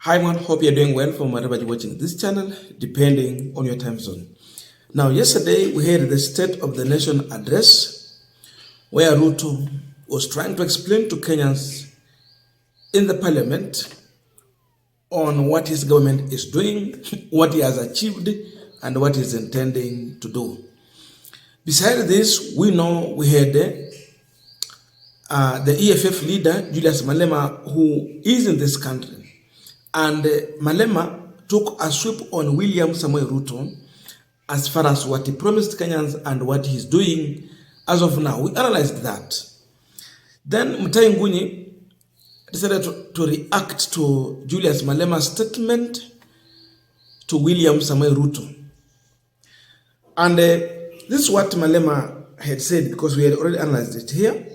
Hi everyone, hope you're doing well from wherever you're watching this channel, depending on your time zone. Now, yesterday we had the State of the Nation address where Ruto was trying to explain to Kenyans in the parliament on what his government is doing, what he has achieved, and what he's intending to do. Besides this, we know we had the EFF leader, Julius Malema, who is in this country. And Malema took a sweep on William Samoei Ruto as far as what he promised Kenyans and what he's doing as of now. We analyzed that. Then Mutahi Ngunyi decided to react to Julius Malema's statement to William Samoei Ruto. And this is what Malema had said, because we had already analyzed it here.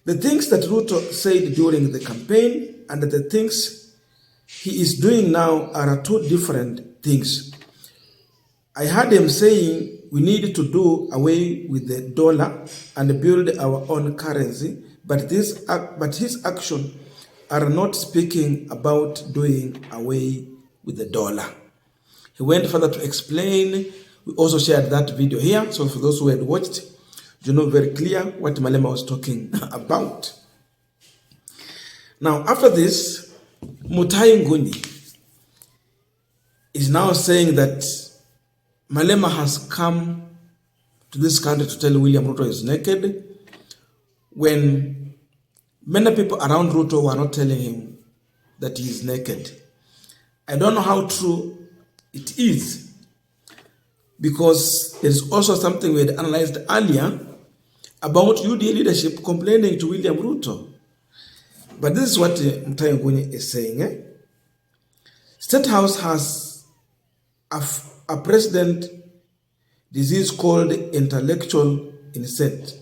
The things that Ruto said during the campaign and the things he is doing now are two different things. I heard him saying we need to do away with the dollar and build our own currency, but his action are not speaking about doing away with the dollar. He went further to explain. We also shared that video here, so for those who had watched, you know very clear what Malema was talking about. Now, after this, Mutahi Ngunyi is now saying that Malema has come to this country to tell William Ruto is naked, when many people around Ruto were not telling him that he is naked. I don't know how true it is, because there is also something we had analyzed earlier about UDA leadership complaining to William Ruto. But this is what Mutahi Ngunyi is saying. Statehouse has a president disease called intellectual insect.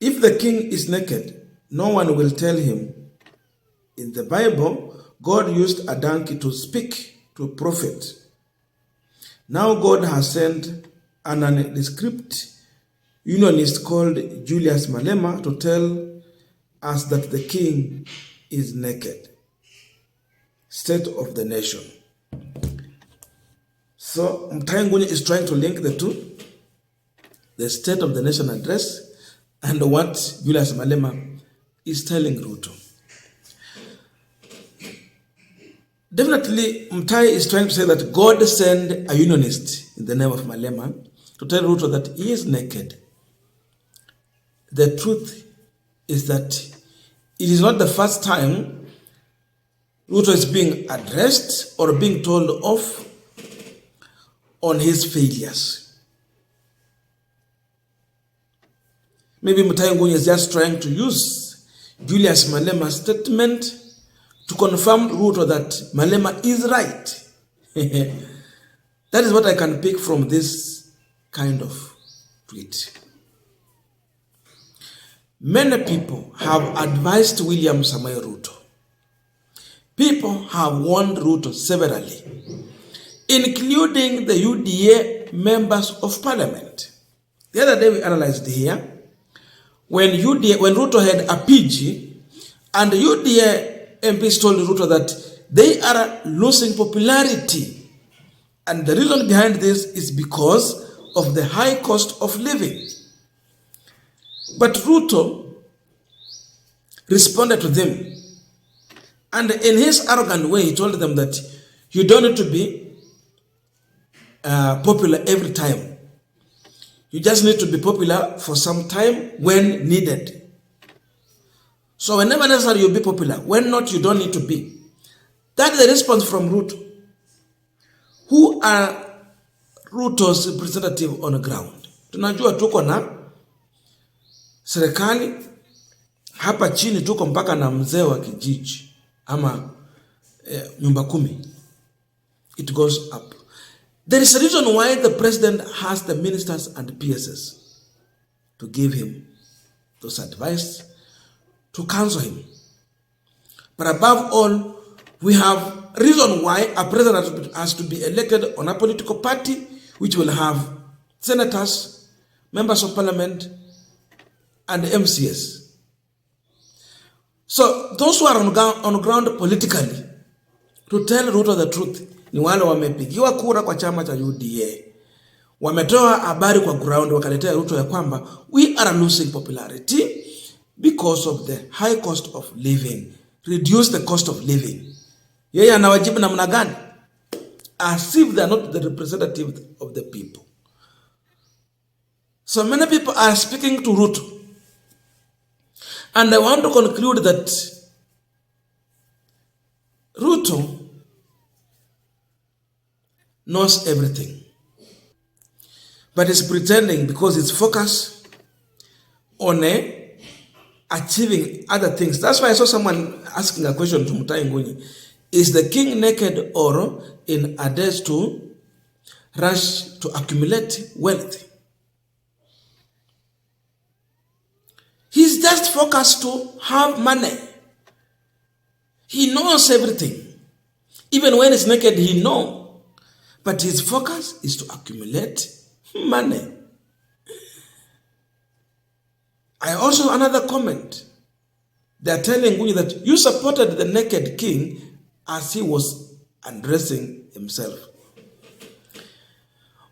If the king is naked, no one will tell him. In the Bible, God used a donkey to speak to a prophet. Now God has sent an nondescript unionist called Julius Malema to tell us that the king is naked. State of the nation. So Mutahi Ngunyi is trying to link the two, the State of the Nation address and what Julius Malema is telling Ruto. Definitely, Mutahi is trying to say that God sent a unionist in the name of Malema to tell Ruto that he is naked. The truth is that it is not the first time Ruto is being addressed or being told off on his failures. Maybe Mutahi Ngunyi is just trying to use Julius Malema's statement to confirm Ruto that Malema is right. That is what I can pick from this kind of tweet. Many people have advised William Samoei Ruto. People have warned Ruto severally, including the UDA members of parliament. The other day we analyzed here, when Ruto had a PG, and the UDA MPs told Ruto that they are losing popularity. And the reason behind this is because of the high cost of living. But Ruto responded to them, and in his arrogant way, he told them that you don't need to be popular every time. You just need to be popular for some time when needed. So whenever necessary, you'll be popular. When not, you don't need to be. That's the response from Ruto. Who are Ruto's representative on the ground? Tunajua tuko na serikali, hapa chini tuko mpaka na mzee wa kijiji ama nyumba kumi. It goes up. There is a reason why the president has the ministers and PSs to give him those advice, to counsel him. But above all, we have reason why a president has to be elected on a political party which will have senators, members of parliament, and MCS. So those who are on ground politically to tell Ruto the truth ni wale wamepigiwa kura kwa chama cha UDA. Wametoa habari kwa ground wakaletea Ruto ya kwamba we are losing popularity because of the high cost of living. Reduce the cost of living. Yeye anawajibu namna gani? As if they are not the representative of the people. So many people are speaking to Ruto. And I want to conclude that Ruto knows everything. But he's pretending because he's focused on achieving other things. That's why I saw someone asking a question to Mutahi Ngunyi. Is the king naked or in a daze to rush to accumulate wealth? He's just focused to have money. He knows everything. Even when he's naked, he knows. But his focus is to accumulate money. I also another comment. They are telling Ngunyi that you supported the naked king as he was undressing himself.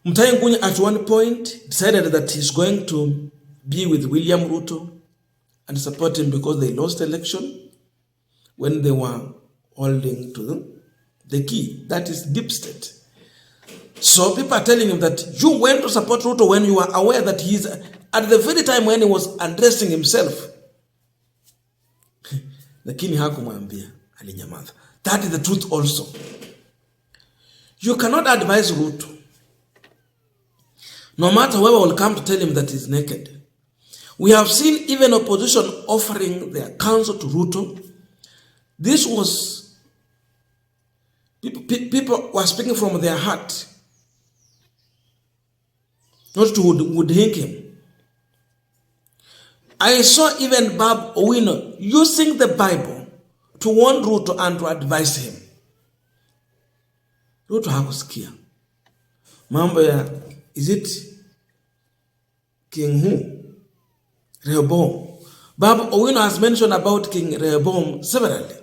Mutahi Ngunyi at one point decided that he's going to be with William Ruto and support him because they lost the election when they were holding to the key. That is deep state. So people are telling him that you went to support Ruto when you were aware that he's at the very time when he was undressing himself. Lakini hakumwambia, alinyamaza. That is the truth also. You cannot advise Ruto. No matter whoever will come to tell him that he's naked. We have seen even opposition offering their counsel to Ruto. This was, people were speaking from their heart, not to would-hink him. I saw even Bob Owino using the Bible to warn Ruto and to advise him. Ruto hakusikia. Mambo ya, is it King who? Rehoboam. Bob Owino has mentioned about King Rehoboam severally.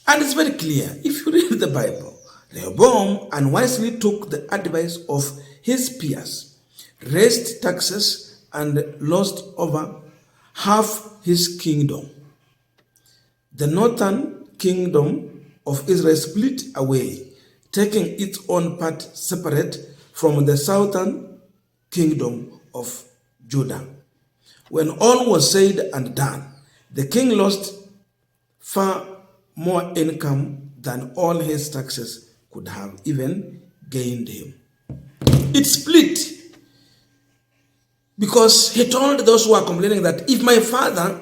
And it's very clear. If you read the Bible, Rehoboam unwisely took the advice of his peers, raised taxes, and lost over half his kingdom. The northern kingdom of Israel split away, taking its own part separate from the southern kingdom of Judah. When all was said and done, the king lost far more income than all his taxes could have even gained him. It split because he told those who are complaining that if my father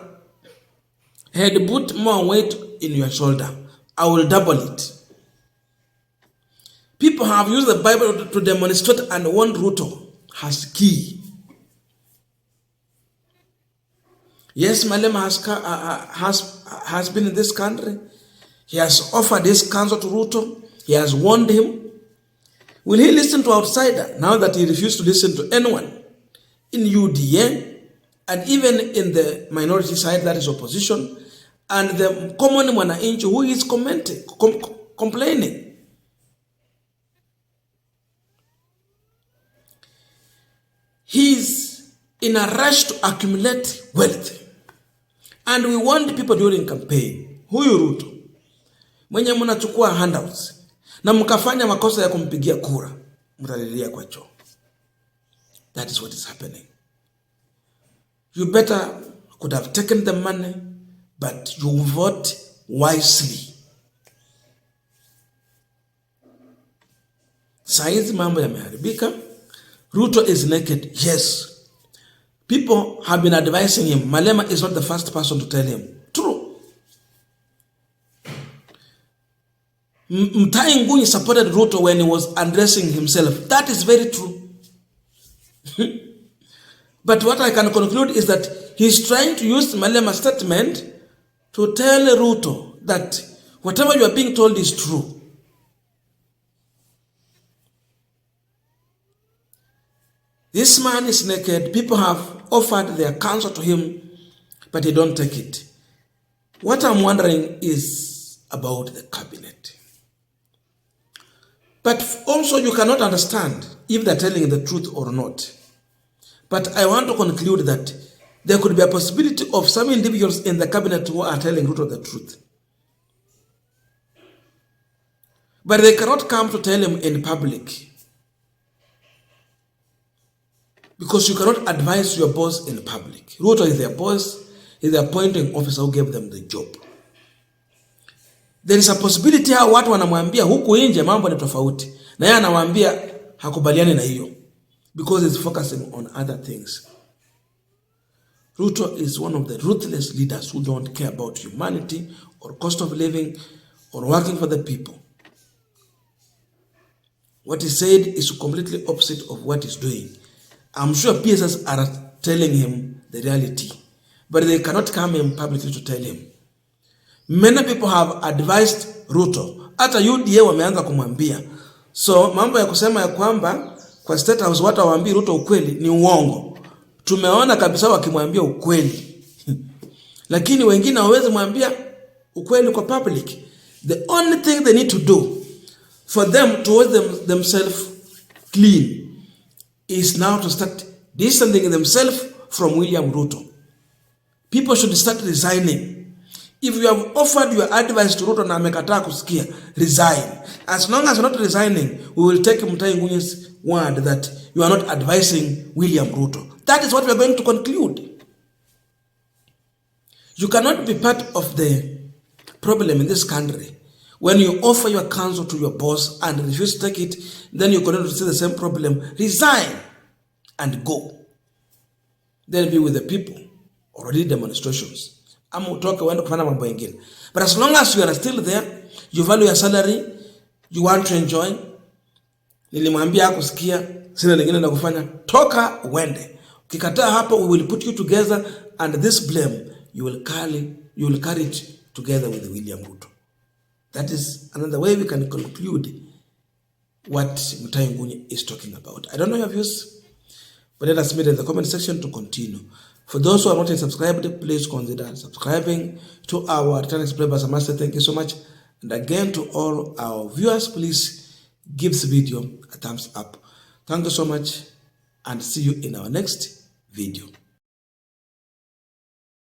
had put more weight in your shoulder, I will double it. People have used the Bible to demonstrate and warn Ruto has key. Yes, Malema has been in this country. He has offered his counsel to Ruto. He has warned him. Will he listen to outsider now that he refused to listen to anyone in UDA and even in the minority side, that is opposition, and the common mwananchi who is complaining? He's in a rush to accumulate wealth. And we warned people during campaign, huyu Ruto, mwenye mnachukua handouts, na mkafanya makosa ya kumpigia kura, mtalilia kwa choo. That is what is happening. You better could have taken the money, but you vote wisely. Saizi mambo yameharibika. Ruto is naked, yes. People have been advising him. Malema is not the first person to tell him. True. Mutahi Ngunyi supported Ruto when he was undressing himself. That is very true. But what I can conclude is that he's trying to use Malema's statement to tell Ruto that whatever you are being told is true. This man is naked. People have offered their counsel to him, but they don't take it. What I'm wondering is about the cabinet. But also you cannot understand if they're telling the truth or not. But I want to conclude that there could be a possibility of some individuals in the cabinet who are telling Ruto the truth. But they cannot come to tell him in public. Because you cannot advise your boss in public. Ruto is their boss, is the appointing officer who gave them the job. There is a possibility how watu wanamwambia huku nje mambo ni tofauti. Na yeye anawaambia hakubaliani na hiyo. Because he's focusing on other things. Ruto is one of the ruthless leaders who don't care about humanity or cost of living or working for the people. What he said is completely opposite of what he's doing. I'm sure PSS are telling him the reality, but they cannot come in publicly to tell him. Many people have advised Ruto. Hata UDA wameanza kumwambia. So mambo ya kusema ya kwamba kwa Statehouse watu waambie Ruto ukweli ni uongo. Tumeona kabisa wakimwambia ukweli. Lakini wengine hawawezi mwambia ukweli kwa public. The only thing they need to do for them to hold themselves clean is now to start distancing themselves from William Ruto. People should start resigning. If you have offered your advice to Ruto na amekataa kusikia, resign. As long as you're not resigning, we will take Mutahi Ngunyi's word that you are not advising William Ruto. That is what we are going to conclude. You cannot be part of the problem in this country. When you offer your counsel to your boss and refuse to take it, then you continue to see the same problem. Resign and go. Then be with the people or lead demonstrations. Ama utoke uende kufanya mambo mengine. But as long as you are still there, you value your salary, you want to enjoy, nilimwambia hakusikia, sina lingine la kufanya, toka uende. Ukikataa hapo, we will put you together and this blame you will carry it together with William Ruto. That is another way we can conclude what Mutahi Ngunyi is talking about. I don't know your views, but let us meet in the comment section to continue. For those who are not yet subscribed, please consider subscribing to our returning subscribers. I must say thank you so much. And again, to all our viewers, please give this video a thumbs up. Thank you so much, and see you in our next video.